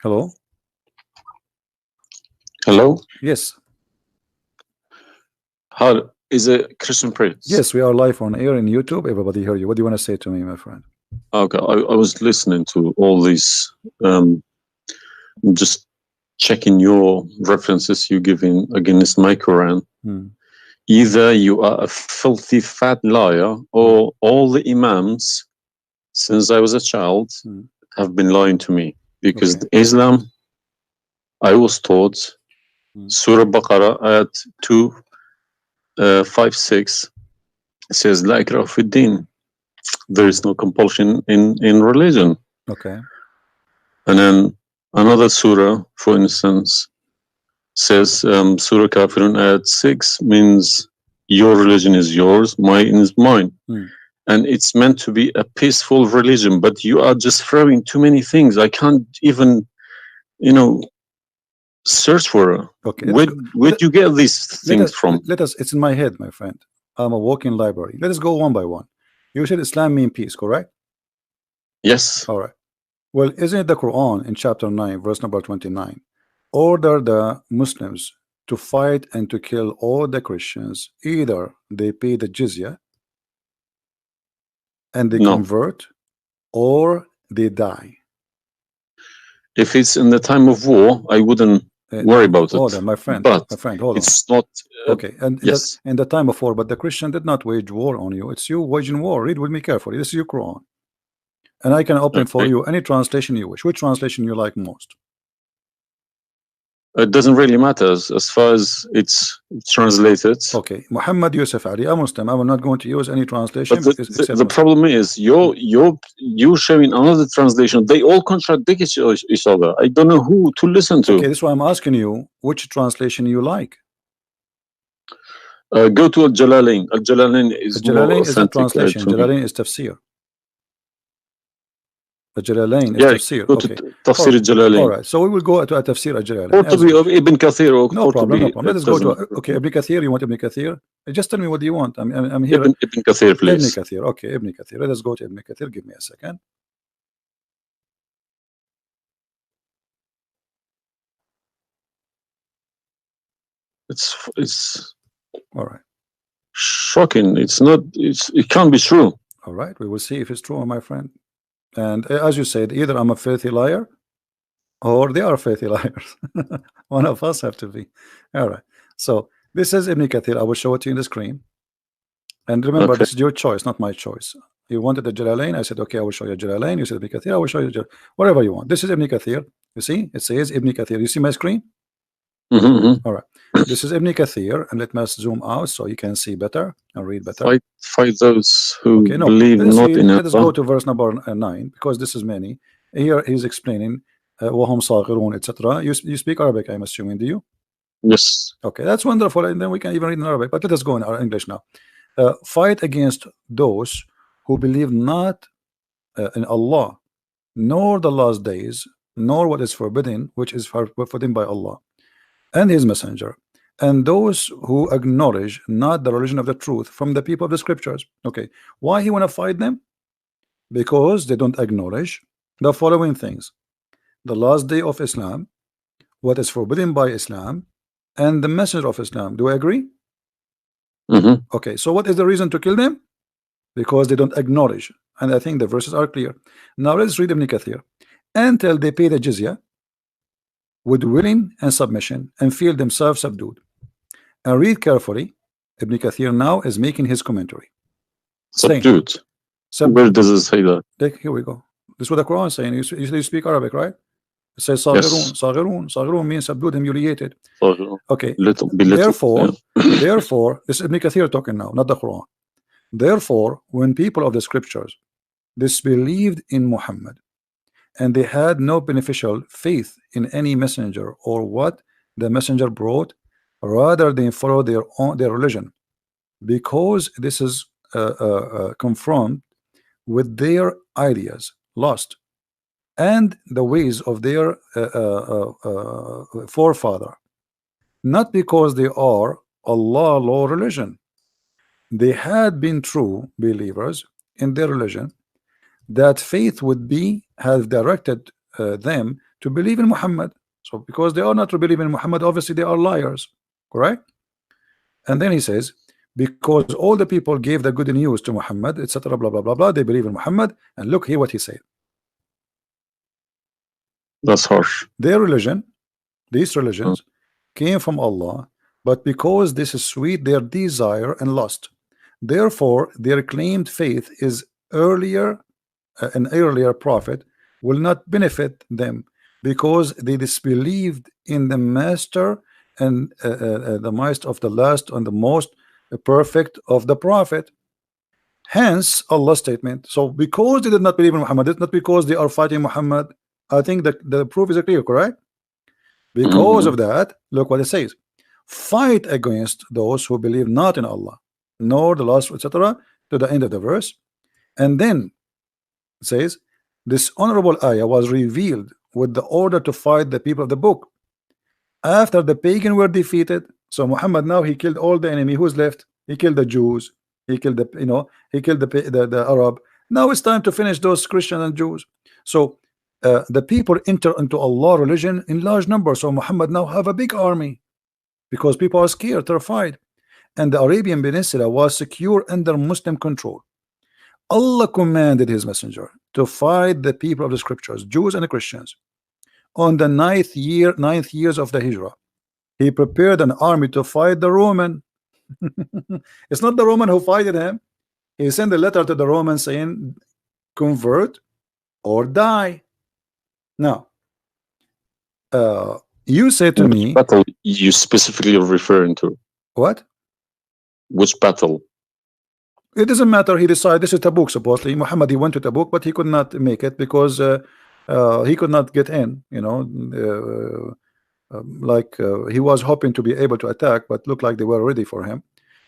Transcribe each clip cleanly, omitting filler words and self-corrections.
Hello? Hello? Yes. How is it Christian Prince? Yes, we are live on air in YouTube. Everybody hear you. What do you want to say to me, my friend? Okay, I was listening to all these, just checking your references you giving against my Quran. Either you are a filthy fat liar, or all the imams since I was a child have been lying to me, because Okay. Islam, I was taught Surah Baqarah ayat 256 says La ikraha fi din. There is no compulsion in religion. Okay. And then another surah, for instance, says Surah Kafirun ayat 6 means your religion is yours, mine is mine. And it's meant to be a peaceful religion, but you are just throwing too many things. I can't even, search for it. Okay. Where'd you get these things from? Let us, it's in my head, my friend. I'm a walking library. Let us go one by one. You said Islam mean peace, correct? Yes. All right. Well, isn't it the Quran in chapter 9, verse number 29, order the Muslims to fight and to kill all the Christians, either they pay the jizya and they convert, or they die. If it's in the time of war, I wouldn't worry about it. Hold on, my friend. But my friend, hold on. it's not. Okay, and yes, in the time of war, but the Christian did not wage war on you. It's you waging war. Read with me carefully. This is your Quran, and I can open for you any translation you wish. Which translation you like most? It doesn't really matter as far as it's translated. Okay, Muhammad Yusuf Ali, a Muslim. I will not going to use any translation. But the problem is you're showing another translation. They all contradict each other. I don't know who to listen to. Okay, this is why I'm asking you which translation you like. Go to Al-Jalalain. Al-Jalalain is more authentic. Is a translation. Jalalain is tafsir. Al-Jalalain is tafsir. Okay. Tafsir Al-Jalalain. All right, so we will go to a tafsir Al-Jalalain. Or to be of Ibn Kathir. Or no problem, no problem. Let us go to okay. Ibn Kathir. You want Ibn Kathir? Just tell me what do you want. I'm here. Ibn Kathir, please. Ibn Kathir. Okay, Ibn Kathir. Let us go to Ibn Kathir. Give me a second. It's all right. Shocking. It's not. It can't be true. All right, we will see if it's true, my friend. And as you said, either I'm a filthy liar, or they are filthy liars. One of us have to be. All right. So this is Ibn Kathir. I will show it to you in the screen. And remember, this is your choice, not my choice. You wanted the Jalalain. I said, okay, I will show you Jalalain. You said Ibn Kathir. I will show you whatever you want. This is Ibn Kathir. You see, it says Ibn Kathir. You see my screen? All right. This is Ibn Kathir, and let me zoom out so you can see better and read better. Fight those who believe not in Allah. Let us go to verse number 9, because this is many. Here he's explaining وَهُمْ صَاغِرُونَ etc. You speak Arabic, I'm assuming, do you? Yes. Okay, that's wonderful, and then we can even read in Arabic. But let us go in our English now. Fight against those who believe not in Allah, nor the last days, nor what is forbidden, which is forbidden by Allah and His Messenger, and those who acknowledge not the religion of the truth from the people of the scriptures. Okay, why he want to fight them? Because they don't acknowledge the following things: the last day of Islam, what is forbidden by Islam, and the messenger of Islam. Do I agree? Okay, so what is the reason to kill them? Because they don't acknowledge, and I think the verses are clear. Now let's read Ibn Kathir. Until they pay the jizya with willing and submission and feel themselves subdued. And read carefully. Ibn Kathir now is making his commentary. Subdued. Where does it say that? Here we go. This is what the Quran is saying. You speak Arabic, right? It says Saghirun. Saghirun. Saghirun means subdued, humiliated. Okay. Therefore, this is Ibn Kathir talking now, not the Quran. Therefore, when people of the scriptures disbelieved in Muhammad, and they had no beneficial faith in any messenger or what the messenger brought, rather than follow their religion, because this is confront with their ideas, lost, and the ways of their forefather, not because they are Allah law religion. They had been true believers in their religion, that faith would be have directed them to believe in Muhammad. So because they are not to believe in Muhammad, obviously they are liars, correct? And then he says, because all the people gave the good news to Muhammad, etc., blah blah blah blah, they believe in Muhammad. And look here what he said. That's harsh. Their religion, these religions, came from Allah, but because this is sweet, their desire and lust. Therefore, their claimed faith is earlier, an earlier prophet will not benefit them, because they disbelieved in the master and the master of the last and the most perfect of the prophet. Hence Allah's statement. So because they did not believe in Muhammad, it's not because they are fighting Muhammad. I think that the proof is clear, correct? Because of that, look what it says: fight against those who believe not in Allah nor the last, etc., to the end of the verse. And then it says this honorable ayah was revealed with the order to fight the people of the book after the pagan were defeated. So Muhammad now he killed all the enemy. Who's left? He killed the Jews, he killed the he killed the Arab. Now it's time to finish those Christians and Jews. So the people enter into Allah religion in large numbers. So Muhammad now have a big army because people are scared, terrified, and the Arabian Peninsula was secure under Muslim control. Allah commanded his messenger to fight the people of the scriptures, Jews and Christians. On the ninth years of the Hijrah, he prepared an army to fight the Roman. It's not the Roman who fighted him. He sent a letter to the Romans saying, convert or die. Now, you say to me, battle you specifically referring to? What? Which battle? It doesn't matter. He decided this is Tabuk. Supposedly, Muhammad he went to Tabuk, but he could not make it because he could not get in. He was hoping to be able to attack, but looked like they were ready for him,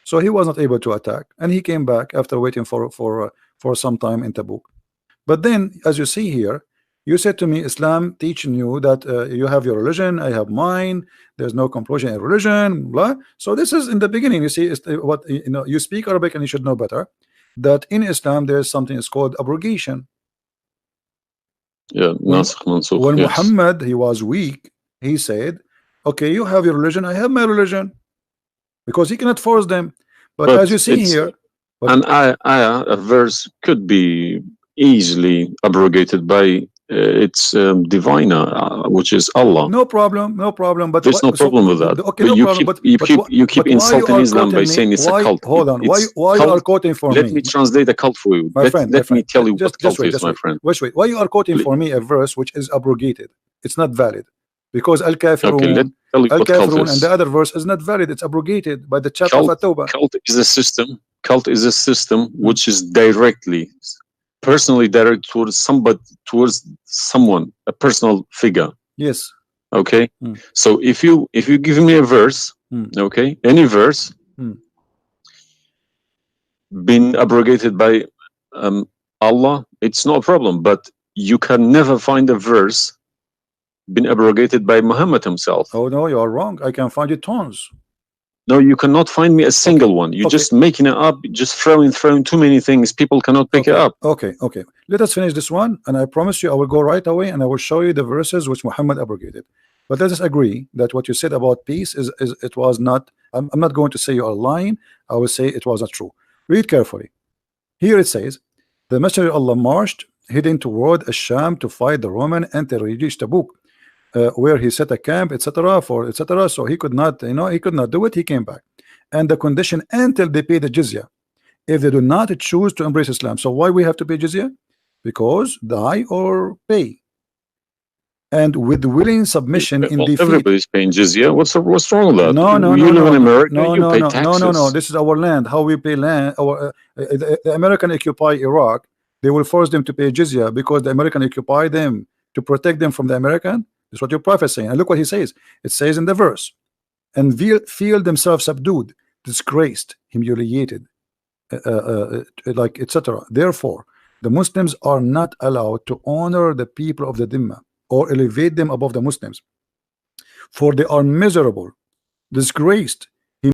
so he was not able to attack, and he came back after waiting for some time in Tabuk. But then, as you see here, you said to me, Islam teaching you that you have your religion, I have mine. There's no compulsion in religion, blah. So this is in the beginning. You see, what you speak Arabic and you should know better that in Islam there is something is called abrogation. Yeah, nasikh mansukh. When Yes. Muhammad he was weak, he said, "Okay, you have your religion, I have my religion," because he cannot force them. But as you see it's- here, a verse could be easily abrogated by its diviner, which is Allah. no problem, no problem. But There's no problem with that. Okay, But no you problem. you keep but why insulting you are Islam by quoting me? saying it's Why- a cult. Hold on. Why It's you are cult. quoting for Let me? me translate the cult for you. My friend, let me tell you what cult wait, is, my friend. Wait. Why you are quoting for me a verse which is abrogated? It's not valid because Al Okay, let Kafirun, me tell you Al what cult Kafirun, is. and the other verse is not valid. It's abrogated by the chapter of At-Tawbah. Cult is a system. Cult is a system which is directly, personally direct towards somebody, towards someone, a personal figure. Yes. Okay. Mm. So if you give me a verse, okay, any verse, been abrogated by Allah, it's no problem. But you can never find a verse been abrogated by Muhammad himself. Oh no, you are wrong. I can find you tons. No, you cannot find me a single one. You're just making it up, just throwing too many things. People cannot pick it up. Okay. Let us finish this one, and I promise you I will go right away and I will show you the verses which Muhammad abrogated. But let us agree that what you said about peace is it was not. I'm not going to say you are lying. I will say it was not true. Read carefully. Here it says, the Messenger of Allah marched heading toward Asham to fight the Roman until he reached Tabuk, where he set a camp, etc. So he could not, he could not do it. He came back, and the condition until they pay the jizya. If they do not choose to embrace Islam, so why we have to pay jizya? Because die or pay. And with willing submission in defeat. Everybody's paying jizya. What's wrong with that? No. You live in America. You pay taxes. No. This is our land. How we pay land? The American occupy Iraq. They will force them to pay jizya because the American occupy them to protect them from the American. That's what your prophet is saying. And look what he says. It says in the verse, and feel themselves subdued, disgraced, humiliated, like etc. Therefore, the Muslims are not allowed to honor the people of the Dhimma or elevate them above the Muslims, for they are miserable, disgraced,